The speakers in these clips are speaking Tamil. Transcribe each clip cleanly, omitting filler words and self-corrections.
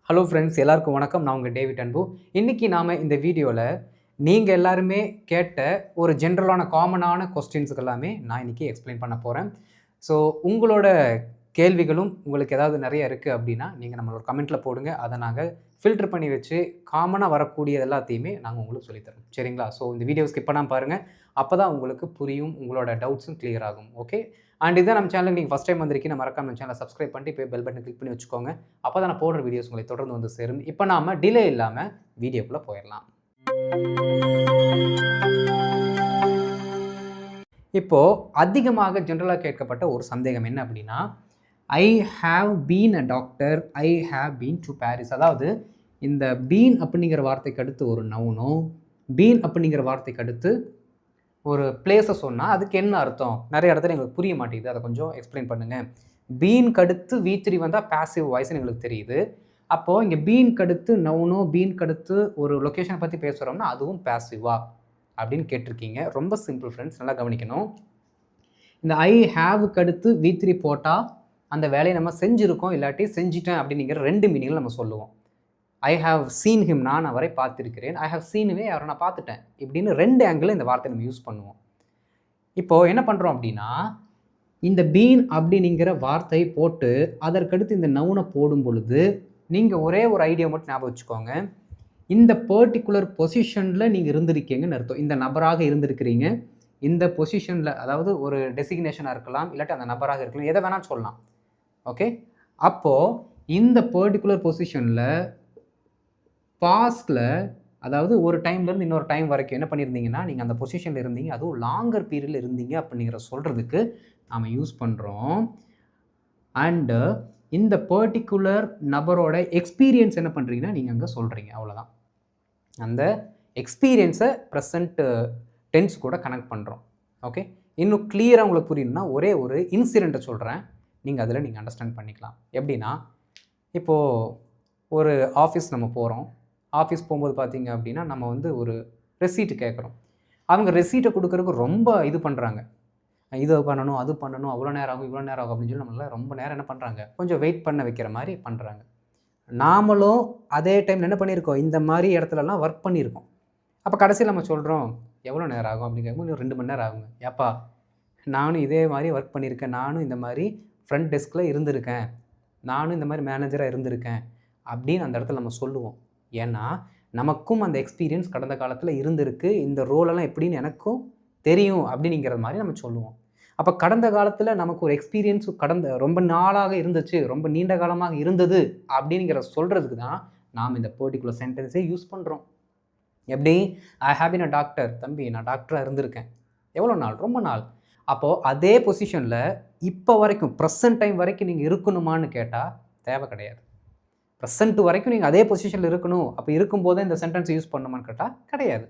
ஹலோ ஃப்ரெண்ட்ஸ், எல்லாருக்கும் வணக்கம். நான் உங்கள் டேவிட் அன்பு. இன்றைக்கி நாம் இந்த வீடியோவில் நீங்கள் எல்லாருமே கேட்ட ஒரு ஜென்ரலான காமனான கொஸ்டின்ஸுக்கு எல்லாமே நான் இன்றைக்கி எக்ஸ்பிளைன் பண்ண போகிறேன். ஸோ உங்களோட கேள்விகளும் உங்களுக்கு ஏதாவது நிறைய இருக்குது அப்படின்னா நீங்கள் நம்மளோட கமெண்ட்டில் போடுங்க. அதை நாங்கள் ஃபில்டர் பண்ணி வச்சு காமனாக வரக்கூடிய எல்லாத்தையுமே நாங்கள் உங்களுக்கு சொல்லித்தரோம். சரிங்களா? ஸோ இந்த வீடியோ ஸ்கிப் பண்ணாமல் பாருங்கள். அப்போ தான் உங்களுக்கு புரியும், உங்களோட டவுட்ஸும் கிளியர் ஆகும். ஓகே, அண்ட் இதான் நம்ம சேனலுக்கு நீங்கள் ஃபஸ்ட் டைம் வந்திருக்கீங்க, மறக்காம நம்ம சேனலை சப்ஸ்கிரைப் பண்ணிட்டு இப்போ பெல் பட்டன் கிளிக் பண்ணி வச்சுக்கோங்க. அப்போ தான் நான் போடுற வீடியோஸ் உங்களை தொடர்ந்து வந்து சேரும். இப்போ நாம் டிலே இல்லாமல் வீடியோக்குள்ளே போயிடலாம். இப்போது அதிகமாக ஜென்ரலாக கேட்கப்பட்ட ஒரு சந்தேகம் என்ன அப்படின்னா, I have been a doctor, I have been to Paris. அதாவது இந்த பீன் அப்படிங்கிற வார்த்தைக்கு அடுத்து ஒரு நவுனும், பீன் அப்படிங்கிற வார்த்தைக்கு அடுத்து ஒரு பிளேஸை சொன்னால் அதுக்கு என்ன அர்த்தம்? நிறைய இடத்துல எங்களுக்கு புரிய மாட்டேங்குது. அதை கொஞ்சம் எக்ஸ்பிளைன் பண்ணுங்கள். பீன் கடுத்து V3 வந்தால் பாசிவ் வாய்ஸ்ன்னு எங்களுக்கு தெரியுது. அப்போது இங்கே பீன் கடுத்து நவுனோ, பீன் கடுத்து ஒரு லொக்கேஷனை பற்றி பேசுகிறோம்னா அதுவும் பாசிவா அப்படின்னு கேட்டிருக்கீங்க. ரொம்ப சிம்பிள் ஃப்ரெண்ட்ஸ், நல்லா கவனிக்கணும். இந்த ஐ ஹாவுக்கு அடுத்து V3 போட்டால் அந்த வேலையை நம்ம செஞ்சுருக்கோம், இல்லாட்டி செஞ்சிட்டேன் அப்படிங்கிற ரெண்டு மீனிங்கில் நம்ம சொல்லுவோம். ஐ ஹாவ் சீன் ஹிம், நான் அவரை பார்த்துருக்கிறேன். ஐ ஹாவ் சீனுவே அவரை நான் பார்த்துட்டேன். இப்படின்னு ரெண்டு ஆங்கிளில் இந்த வார்த்தை நம்ம யூஸ் பண்ணுவோம். இப்போது என்ன பண்ணுறோம் அப்படின்னா, இந்த பீன் அப்படிங்கிற வார்த்தை போட்டு அதற்கடுத்து இந்த நவுனை போடும் பொழுது நீங்கள் ஒரே ஒரு ஐடியா மட்டும் ஞாபகம் வச்சுக்கோங்க. இந்த பர்டிகுலர் பொசிஷனில் நீங்கள் இருந்திருக்கீங்கன்னு அர்த்தம். இந்த நபராக இருந்திருக்கிறீங்க. இந்த பொசிஷனில், அதாவது ஒரு டெசிக்னேஷனாக இருக்கலாம், இல்லாட்டி அந்த நபராக இருக்கலாம், எதை வேணாலும் சொல்லலாம். ஓகே, அப்போது இந்த பர்டிகுலர் பொசிஷனில் பாஸ்டில், அதாவது ஒரு டைம்லேருந்து இன்னொரு டைம் வரைக்கும் என்ன பண்ணியிருந்தீங்கன்னா நீங்கள் அந்த பொசிஷனில் இருந்தீங்க, அதுவும் லாங்கர் பீரியடில் இருந்தீங்க அப்படிங்கிற சொல்கிறதுக்கு நாம் யூஸ் பண்ணுறோம். அண்டு இந்த பர்டிகுலர் நபரோட எக்ஸ்பீரியன்ஸ் என்ன பண்ணுறீங்கன்னா நீங்கள் அங்கே சொல்கிறீங்க, அவ்வளோதான். அந்த எக்ஸ்பீரியன்ஸை ப்ரெசண்ட் டென்ஸ் கூட கனெக்ட் பண்ணுறோம். ஓகே, இன்னும் கிளியராக உங்களுக்கு புரியணும்னா ஒரே ஒரு இன்சிடெண்ட்டை சொல்கிறேன், நீங்கள் அதில் நீங்கள் அண்டர்ஸ்டாண்ட் பண்ணிக்கலாம். எப்படின்னா, இப்போது ஒரு ஆஃபீஸ் நம்ம போகிறோம். ஆஃபீஸ் போகும்போது பார்த்தீங்க அப்படின்னா நம்ம வந்து ஒரு ரெசீட்டு கேட்குறோம். அவங்க ரெசீட்டை கொடுக்குறதுக்கு ரொம்ப இது பண்ணுறாங்க. இது பண்ணணும், அது பண்ணணும், அவ்வளோ நேரம் ஆகும், இவ்வளோ நேரம் ஆகும் அப்படின்னு சொல்லி நம்மளால் ரொம்ப நேரம் என்ன பண்ணுறாங்க, கொஞ்சம் வெயிட் பண்ண வைக்கிற மாதிரி பண்ணுறாங்க. நாமளும் அதே டைமில் என்ன பண்ணியிருக்கோம், இந்த மாதிரி இடத்துலலாம் ஒர்க் பண்ணியிருக்கோம். அப்போ கடைசியில் நம்ம சொல்கிறோம், எவ்வளோ நேரம் ஆகும் அப்படின்னு கேட்கும்போது, இன்னும் 2 மணி நேரம் ஆகுங்க. ஏப்பா, நானும் இதே மாதிரி ஒர்க் பண்ணியிருக்கேன், நானும் இந்த மாதிரி ஃப்ரண்ட் டெஸ்கில் இருந்திருக்கேன், நானும் இந்த மாதிரி மேனேஜராக இருந்திருக்கேன் அப்படின்னு அந்த இடத்துல நம்ம சொல்லுவோம். ஏன்னா நமக்கும் அந்த எக்ஸ்பீரியன்ஸ் கடந்த காலத்தில் இருந்திருக்கு, இந்த ரோலெல்லாம் எப்படின்னு எனக்கும் தெரியும் அப்படிங்கிற மாதிரி நம்ம சொல்லுவோம். அப்போ கடந்த காலத்தில் நமக்கு ஒரு எக்ஸ்பீரியன்ஸ் கடந்த ரொம்ப நாளாக இருந்துச்சு, ரொம்ப நீண்ட காலமாக இருந்தது அப்படிங்கிற சொல்கிறதுக்கு தான் நாம் இந்த பர்டிகுலர் சென்டென்ஸை யூஸ் பண்ணுறோம். எப்படி, I have been a doctor, தம்பி நான் டாக்டராக இருந்திருக்கேன். எவ்வளோ நாள்? ரொம்ப நாள். அப்போது அதே பொசிஷனில் இப்போ வரைக்கும் ப்ரெசன்ட் டைம் வரைக்கும் நீங்கள் இருக்கணுமான்னு கேட்டால் தேவை கிடையாது. ப்ரெசன்ட் வரைக்கும் நீங்கள் அதே பொசிஷனில் இருக்கணும், அப்போ இருக்கும்போதே இந்த சென்டென்ஸ் யூஸ் பண்ணுமான்னு கேட்டால் கிடையாது.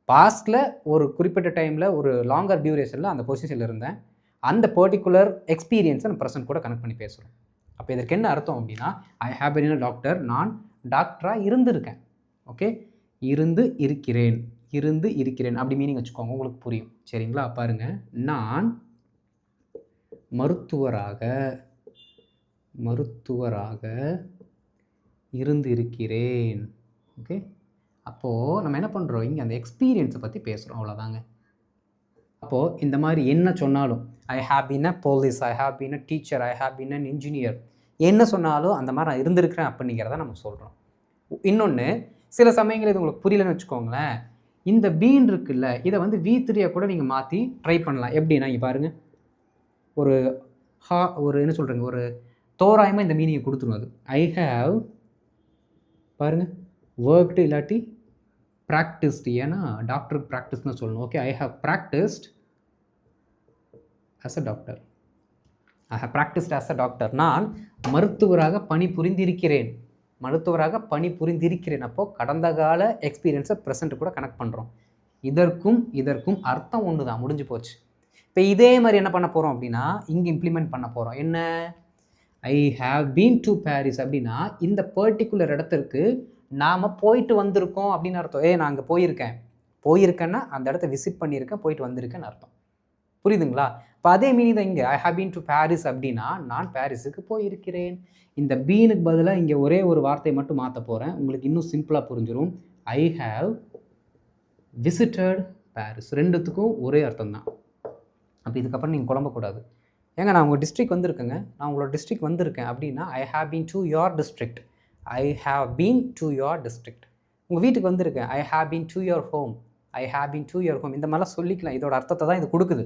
பாஸ்ட்டில் ஒரு குறிப்பிட்ட டைமில் ஒரு லாங்கர் டியூரேஷனில் அந்த பொசிஷனில் இருந்தேன், அந்த பர்டிகுலர் எக்ஸ்பீரியன்ஸை நான் ப்ரெசன்ட் கூட கனெக்ட் பண்ணி பேசுகிறோம். அப்போ இதற்கு என்ன அர்த்தம் அப்படின்னா, I have been a doctor, நான் டாக்டராக இருந்திருக்கேன். ஓகே, இருந்து இருக்கிறேன், இருந்து இருக்கிறேன் அப்படி மீனிங் வச்சுக்கோங்க, உங்களுக்கு புரியும். சரிங்களா? பாருங்கள், நான் மருத்துவராக இருந்து இருக்கிறேன். ஓகே, அப்போது நம்ம என்ன பண்ணுறோம், இங்கே அந்த எக்ஸ்பீரியன்ஸை பற்றி பேசுகிறோம், அவ்வளோதாங்க. அப்போது இந்த மாதிரி என்ன சொன்னாலும், I have been a police, I have been a teacher, I have been an engineer, என்ன சொன்னாலும் அந்த மாதிரி நான் இருந்திருக்கிறேன் அப்படிங்கிறத நம்ம சொல்கிறோம். இன்னொன்று, சில சமயங்கள் இது உங்களுக்கு புரியலன்னு வச்சுக்கோங்களேன், இந்த பீன் இருக்குல்ல, இதை வந்து V3 கூட நீங்கள் மாற்றி ட்ரை பண்ணலாம். எப்படின்னா இங்கே பாருங்கள், ஒரு என்ன சொல்கிறீங்க, ஒரு தோராயமாக இந்த மீனிங்கை கொடுத்துரும். அது ஐ ஹேவ், பாருங்கள், ஒர்க்டு இல்லாட்டி ப்ராக்டிஸ்டு, ஏன்னா டாக்டருக்கு ப்ராக்டிஸ்னு சொல்லணும். Okay, I have practised as a doctor, I have practised as a doctor, நான் மருத்துவராக பணிபுரிந்திருக்கிறேன், அப்போது கடந்த கால எக்ஸ்பீரியன்ஸை ப்ரெசென்ட் கூட கனெக்ட் பண்ணுறோம். இதற்கும் அர்த்தம் ஒன்று தான், முடிஞ்சு போச்சு. இப்போ இதே மாதிரி என்ன பண்ண போகிறோம் அப்படின்னா, இங்கே இம்ப்ளிமெண்ட் பண்ண போகிறோம். என்ன, I have been to Paris அப்படின்னா இந்த பர்டிகுலர் இடத்திற்கு நாம் போயிட்டு வந்திருக்கோம் அப்படின்னு அர்த்தம். நான் அங்கே போயிருக்கேன்னா அந்த இடத்த விசிட் பண்ணியிருக்கேன், போயிட்டு வந்திருக்கேன்னு அர்த்தம். புரியுதுங்களா? இப்போ அதே மீனிங் தான் இங்கே. I have been to Paris அப்படின்னா நான் பாரிஸுக்கு போயிருக்கிறேன். இந்த பீனுக்கு பதிலாக இங்கே ஒரே ஒரு வார்த்தையை மட்டும் மாற்ற போகிறேன். உங்களுக்கு இன்னும் சிம்பிளாக புரிஞ்சிடும். I have visited Paris. ரெண்டுத்துக்கும் ஒரே அர்த்தம் தான். அப்போ இதுக்கப்புறம் நீங்கள் குழம்பக்கூடாது. ஏங்க நான் உங்கள் டிஸ்ட்ரிக்ட் வந்திருக்கேங்க, நான் உங்களோட டிஸ்ட்ரிக்ட் வந்திருக்கேன் அப்படின்னா I have been to your district. I have been to your district. உங்கள் வீட்டுக்கு வந்திருக்கேன், I have been to your home. I have been to your home. இந்த மாதிரிலாம் சொல்லிக்கலாம். இதோட அர்த்தத்தை தான் இது கொடுக்குது.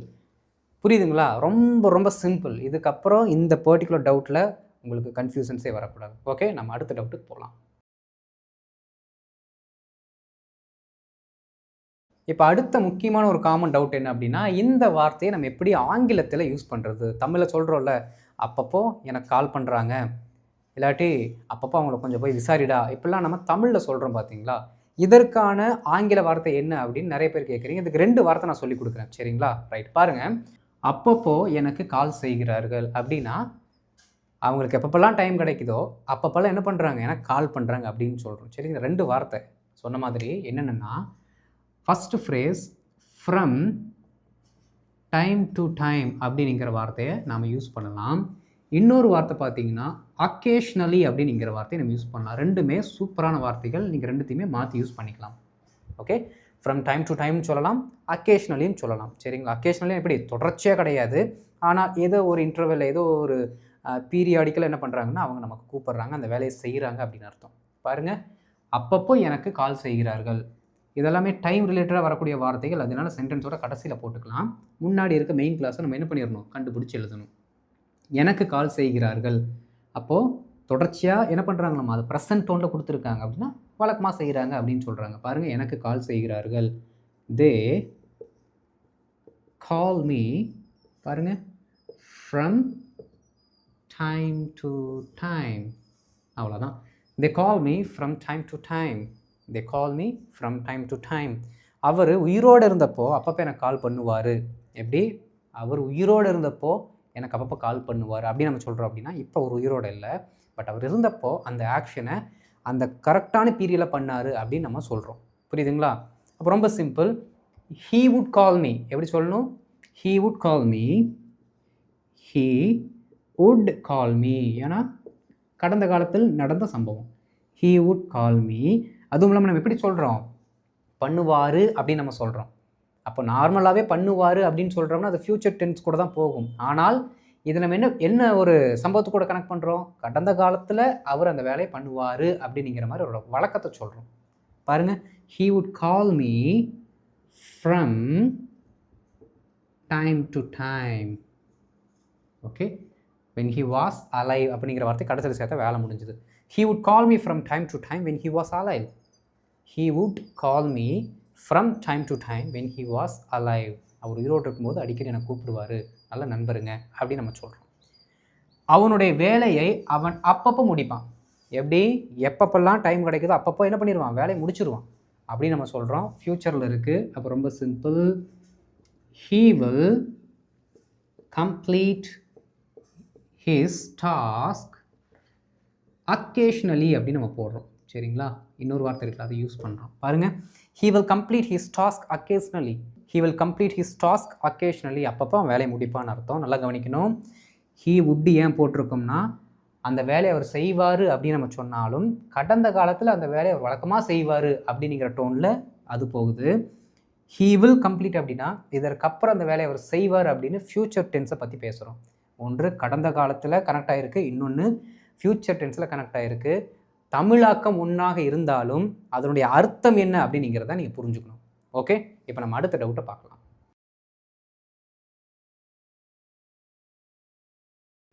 புரியுதுங்களா? ரொம்ப ரொம்ப சிம்பிள். இதுக்கப்புறம் இந்த பர்டிகுலர் டவுட்டில் உங்களுக்கு கன்ஃபியூஷன்ஸே வரக்கூடாது. ஓகே, நம்ம அடுத்த டவுட்டுக்கு போகலாம். இப்போ அடுத்த முக்கியமான ஒரு காமன் டவுட் என்ன அப்படின்னா, இந்த வார்த்தையை நம்ம எப்படி ஆங்கிலத்தில் யூஸ் பண்ணுறது? தமிழில் சொல்கிறோம்ல, அப்பப்போ எனக்கு கால் பண்ணுறாங்க, இல்லாட்டி அப்பப்போ அவங்கள கொஞ்சம் போய் விசாரிடா, இப்படிலாம் நம்ம தமிழில் சொல்கிறோம் பார்த்தீங்களா? இதற்கான ஆங்கில வார்த்தை என்ன அப்படின்னு நிறைய பேர் கேட்குறீங்க. இதுக்கு 2 வார்த்தை நான் சொல்லி கொடுக்குறேன். சரிங்களா? ரைட், பாருங்கள். அப்பப்போ எனக்கு கால் செய்கிறார்கள் அப்படின்னா, அவங்களுக்கு எப்பப்பெல்லாம் டைம் கிடைக்குதோ அப்பப்பெல்லாம் என்ன பண்ணுறாங்க, எனக்கு கால் பண்ணுறாங்க அப்படின்னு சொல்கிறோம். சரிங்களா? 2 வார்த்தை சொன்ன மாதிரி என்னென்னா, first phrase from time to time அப்படிங்கிற வார்த்தையை நாம் யூஸ் பண்ணலாம். இன்னொரு வார்த்தை பார்த்தீங்கன்னா அக்கேஷ்னலி அப்படிங்கிற வார்த்தையை நம்ம யூஸ் பண்ணலாம். ரெண்டுமே சூப்பரான வார்த்தைகள். நீங்கள் ரெண்டுத்தையுமே மாற்றி யூஸ் பண்ணிக்கலாம். ஓகே, ஃப்ரம் டைம் டு டைம்னு சொல்லலாம், அக்கேஷ்னலின்னு சொல்லலாம். சரிங்களா? அக்கேஷ்னலி எப்படி தொடர்ச்சியாக கிடையாது, ஆனால் ஏதோ ஒரு இன்டர்வெல், ஏதோ ஒரு பீரியாடிக்கல் என்ன பண்ணுறாங்கன்னா அவங்க நமக்கு கூப்பிட்றாங்க, அந்த வேலையை செய்கிறாங்க அப்படின்னு அர்த்தம். பாருங்கள், அப்பப்போ எனக்கு கால் செய்கிறார்கள். இதெல்லாமே டைம் ரிலேட்டடாக வரக்கூடிய வார்த்தைகள். அதனால சென்டென்ஸோட கடைசியில் போட்டுக்கலாம். முன்னாடி இருக்க மெயின் கிளாஸை நம்ம என்ன பண்ணிடணும், கண்டுபிடிச்சி எழுதணும். எனக்கு கால் செய்கிறார்கள். அப்போது தொடர்ச்சியாக என்ன பண்ணுறாங்களாம், அது ப்ரெசன்ட் டோனில் கொடுத்துருக்காங்க அப்படின்னா வழக்கமாக செய்கிறாங்க அப்படின்னு சொல்கிறாங்க. பாருங்கள், எனக்கு கால் செய்கிறார்கள். They call me. பாருங்கள், ஃப்ரம் டைம் டு டைம். அவ்வளோதான். They call me from time to time. They call me from time to time. அவர் உயிரோடு இருந்தப்போ அப்பப்போ எனக்கு கால் பண்ணுவார். எப்படி? அவர் உயிரோடு இருந்தப்போ எனக்கு அப்பப்போ கால் பண்ணுவார் அப்படின்னு நம்ம சொல்கிறோம். அப்படின்னா இப்போ ஒரு உயிரோடு இல்லை, பட் அவர் இருந்தப்போ அந்த ஆக்ஷனை அந்த கரெக்டான பீரியடில் பண்ணார் அப்படின்னு நம்ம சொல்கிறோம். புரியுதுங்களா? அப்போ ரொம்ப simple. He would call me எப்படி சொல்லணும்? He would call me. He would call me ஏன்னா கடந்த காலத்தில் நடந்த சம்பவம். He would call me. அதுவும் இல்லாமல் நம்ம எப்படி சொல்கிறோம், பண்ணுவார் அப்படின்னு நம்ம சொல்கிறோம். அப்போ நார்மலாகவே பண்ணுவார் அப்படின்னு சொல்கிறோம்னா அது ஃப்யூச்சர் டென்ஸ் கூட தான் போகும். ஆனால் இதில் நம்ம என்ன ஒரு சம்பவத்தை கூட கனெக்ட் பண்ணுறோம், கடந்த காலத்தில் அவர் அந்த வேலையை பண்ணுவார் அப்படிங்கிற மாதிரி ஒரு வழக்கத்தை சொல்கிறோம். பாருங்கள், he would call me from time to time. Okay, when he was alive அப்படிங்கிற வார்த்தை கடைசியில் சேர்த்தா வேலை முடிஞ்சுது. He would call me from time to time when he was alive. He would call me from time to time when he was alive. அவர் உயிரோடு இருக்கும்போது அடிக்கடி என்னை கூப்பிடுவார், நல்ல நண்பருங்க அப்படின்னு நம்ம சொல்கிறோம். அவனுடைய வேலையை அவன் அப்பப்போ முடிப்பான். எப்படி? எப்பப்பெல்லாம் டைம் கிடைக்குதோ அப்பப்போ என்ன பண்ணிடுவான், வேலையை முடிச்சிருவான் அப்படின்னு நம்ம சொல்கிறோம். ஃப்யூச்சரில் இருக்குது. அப்போ ரொம்ப simple. He will complete his task occasionally அப்படின்னு நம்ம போடுறோம். சரிங்களா? இன்னொரு வார்த்தை இருக்குது, அதை யூஸ் பண்ணுறோம். பாருங்கள், he will complete his task occasionally. he will complete his task occasionally. அப்பப்போ வேலையை முடிப்பான்னு அர்த்தம். நல்லா கவனிக்கணும். he would ஏன் போட்டிருக்கோம்னா அந்த வேலையை அவர் செய்வார் அப்படின்னு நம்ம சொன்னாலும் கடந்த காலத்தில் அந்த வேலையை அவர் வழக்கமாக செய்வார் அப்படிங்கிற டோனில் அது போகுது. he will complete அப்படின்னா இதற்கப்புறம் அந்த வேலையை அவர் செய்வார் அப்படின்னு ஃப்யூச்சர் டென்ஸை பற்றி பேசுகிறோம். ஒன்று கடந்த காலத்தில் கனெக்ட் ஆகிருக்கு, இன்னொன்று ஃப்யூச்சர் டென்ஸில் கனெக்ட் ஆகிருக்கு. தமிழாக்கம் ஒன்றாக இருந்தாலும் அதனுடைய அர்த்தம் என்ன அப்படிங்கிறத நீங்கள் புரிஞ்சுக்கணும். ஓகே, இப்போ நம்ம அடுத்த டவுட்டை பார்க்கலாம்.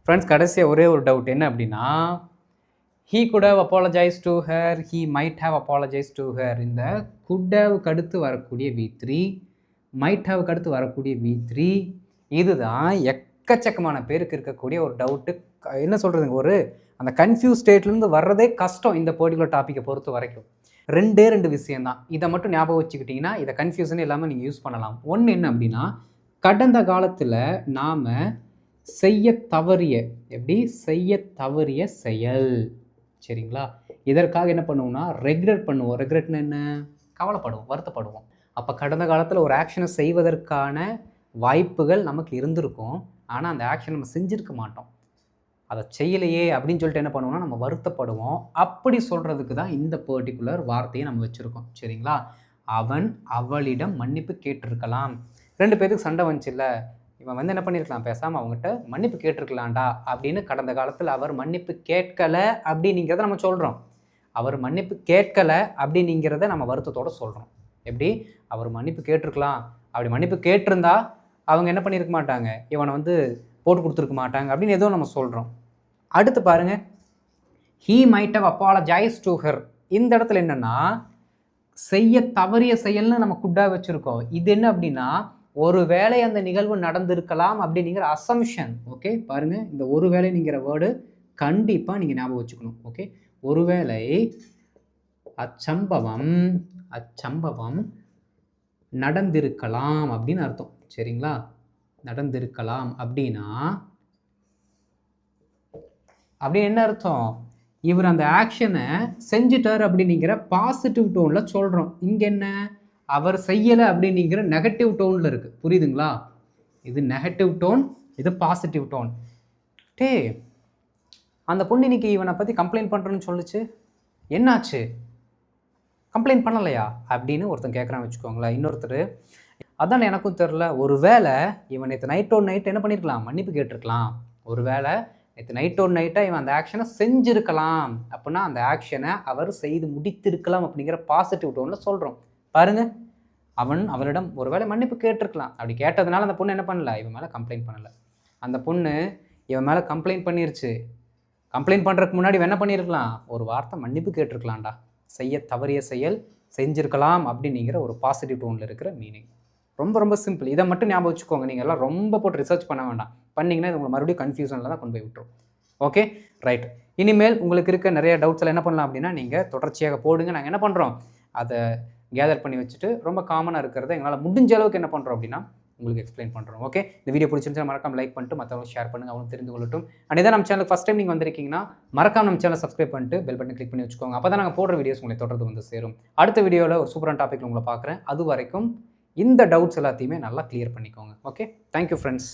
ஃப்ரெண்ட்ஸ், கடைசியாக ஒரே ஒரு டவுட் என்ன அப்படின்னா, he could have apologized to her, he might have apologized to her. இந்த could have கடுத்து வரக்கூடிய V3, might have கடுத்து வரக்கூடிய V3, இதுதான் எக்கச்சக்கமான பேருக்கு இருக்கக்கூடிய ஒரு டவுட்டு. என்ன சொல்கிறதுங்க, ஒரு அந்த கன்ஃபியூஸ் ஸ்டேட்லேருந்து வர்றதே கஷ்டம் இந்த பர்டிகுலர் டாப்பிக்கை பொறுத்த வரைக்கும். ரெண்டு விஷயந்தான். இதை மட்டும் ஞாபகம் வச்சுக்கிட்டிங்கன்னா இதை கன்ஃபியூஷன் இல்லாமல் நீங்கள் யூஸ் பண்ணலாம். ஒன்று என்ன அப்படின்னா, கடந்த காலத்தில் நாம் செய்ய தவறிய செயல். சரிங்களா? இதற்காக என்ன பண்ணுவோம்னா ரெக்ரெட் பண்ணுவோம். ரெக்ரெட்னு என்ன? கவலைப்படுவோம், வருத்தப்படுவோம். அப்போ கடந்த காலத்தில் ஒரு ஆக்ஷனை செய்வதற்கான வாய்ப்புகள் நமக்கு இருந்திருக்கும். ஆனால் அந்த ஆக்ஷன் நம்ம செஞ்சுருக்க மாட்டோம். அதை செய்யலையே அப்படின்னு சொல்லிட்டு என்ன பண்ணுவோம்னா நம்ம வருத்தப்படுவோம். அப்படி சொல்கிறதுக்கு தான் இந்த பர்ட்டிகுலர் வார்த்தையை நம்ம வச்சுருக்கோம். சரிங்களா? அவன் அவளிடம் மன்னிப்பு கேட்டிருக்கலாம். 2 பேத்துக்கு சண்டை வந்துச்சுல்ல, இவன் வந்து என்ன பண்ணியிருக்கலாம், பேசாமல் அவங்ககிட்ட மன்னிப்பு கேட்டிருக்கலாம்டா அப்படின்னு கடந்த காலத்தில் அவர் மன்னிப்பு கேட்கலை அப்படிங்கிறத நம்ம சொல்கிறோம். அவர் மன்னிப்பு கேட்கலை அப்படிங்கிறத நம்ம வருத்தத்தோடு சொல்கிறோம். எப்படி? அவர் மன்னிப்பு கேட்டிருக்கலாம், அப்படி மன்னிப்பு கேட்டிருந்தா அவங்க என்ன பண்ணியிருக்க மாட்டாங்க, இவனை வந்து போட்டு கொடுத்துருக்க மாட்டாங்க அப்படின்னு ஏதோ நம்ம சொல்கிறோம். அடுத்து பாருங்க, he might have apologized to her. இந்த இடத்துல என்னன்னா செய்ய தவறிய செயல்னு நம்ம குட்டா வச்சுருக்கோம். இது என்ன அப்படின்னா ஒருவேளை அந்த நிகழ்வு நடந்திருக்கலாம் அப்படிங்கிற அசம்ஷன். ஓகே, பாருங்க, இந்த ஒருவேளைங்கிற வேர்டு கண்டிப்பாக நீங்கள் ஞாபகம் வச்சுக்கணும். ஓகே, ஒருவேளை அச்சம்பவம் நடந்திருக்கலாம் அப்படின்னு அர்த்தம். சரிங்களா? நடந்திருக்கலாம் அப்படின்னா என்ன அர்த்தம்? இவர் அந்த ஆக்ஷனை செஞ்சுட்டார் அப்படிங்கிற பாசிட்டிவ் டோனில் சொல்கிறோம். இங்கே என்ன, அவர் செய்யலை அப்படிங்கிற நெகட்டிவ் டோனில் இருக்குது. புரியுதுங்களா? இது நெகட்டிவ் டோன், இது பாசிட்டிவ் டோன். அந்த பொண்ணு இன்னைக்கு இவனை பற்றி கம்ப்ளைண்ட் பண்ணுறேன்னு சொல்லிச்சு, என்னாச்சு, கம்ப்ளைண்ட் பண்ணலையா அப்படின்னு ஒருத்தன் கேட்குறான்னு வச்சுக்கோங்களேன். இன்னொருத்தர், அதான் எனக்கும் தெரில, ஒரு வேளை இவன் நேற்று நைட் என்ன பண்ணியிருக்கலாம், மன்னிப்பு கேட்டிருக்கலாம். ஒரு வேளை நேற்று நைட்டாக இவன் அந்த ஆக்ஷனை செஞ்சுருக்கலாம் அப்படின்னா அந்த ஆக்ஷனை அவர் செய்து முடித்திருக்கலாம் அப்படிங்கிற பாசிட்டிவ் டோனில் சொல்கிறோம். பாருங்கள், அவரிடம் ஒரு வேளை மன்னிப்பு கேட்டிருக்கலாம். அப்படி கேட்டதுனால அந்த பொண்ணு என்ன பண்ணல, இவன் மேலே கம்ப்ளைண்ட் பண்ணலை. அந்த பொண்ணு இவன் மேலே கம்ப்ளைண்ட் பண்ணிருச்சு. கம்ப்ளைண்ட் பண்ணுறதுக்கு முன்னாடி என்ன பண்ணியிருக்கலாம், ஒரு வார்த்தை மன்னிப்பு கேட்டிருக்கலாம்டா. செய்ய தவறிய செயல் செஞ்சுருக்கலாம் அப்படிங்கிற ஒரு பாசிட்டிவ் டோனில் இருக்கிற மீனிங். ரொம்ப ரொம்ப சிம்பிள். இதை மட்டும் ஞாபகம் வச்சுக்கோங்க. நீங்கள் எல்லாம் ரொம்ப போட்டு ரிசர்ச் பண்ண வேண்டாம். பண்ணிங்கன்னா இது உங்களை மறுபடியும் கன்ஃபியூஷனில் தான் கொண்டு போய் விட்டுரும். Okay, right. இனிமேல் உங்களுக்கு இருக்க நிறைய டவுட்ஸ் எல்லாம் என்ன பண்ணலாம் அப்படின்னா நீங்கள் தொடர்ச்சியாக போடுங்க. நாங்கள் என்ன பண்ணுறோம், அதை கேதர் பண்ணி வச்சுட்டு ரொம்ப காமனாக இருக்கிறத எங்களால் முடிஞ்ச அளவுக்கு என்ன பண்ணுறோம் அப்படின்னா உங்களுக்கு எக்ஸ்பிளைன் பண்ணுறோம். ஓகே, இந்த வீடியோ பிடிச்சிருந்தா மறக்காம லைக் பண்ணிட்டு மற்றவங்களுக்கு ஷேர் பண்ணுங்கள், அவங்களுக்கு தெரிந்து கொள்ளட்டும். அண்ட் இதான் நம்ம சேனலுக்கு ஃபஸ்ட் டைம் நீங்கள் வந்திருக்கீங்கன்னா மறக்காம நம்ம சேனலை சப்ஸ்கிரைப் பண்ணிட்டு பெல் பட்டன் கிளிக் பண்ணி வச்சுக்கோங்க. அப்போ தான் நாங்கள் போடுற வீடியோஸ் உங்களை தொடர்ந்து வந்து சேரும். அடுத்த வீடியோவில் ஒரு சூப்பரான டாப்பிக்கில் உங்களை பார்க்குறேன். அது வரைக்கும் இந்த டவுட்ஸ் எல்லாத்தையுமே நல்லா கிளியர் பண்ணிக்கோங்க. Okay, thank you friends.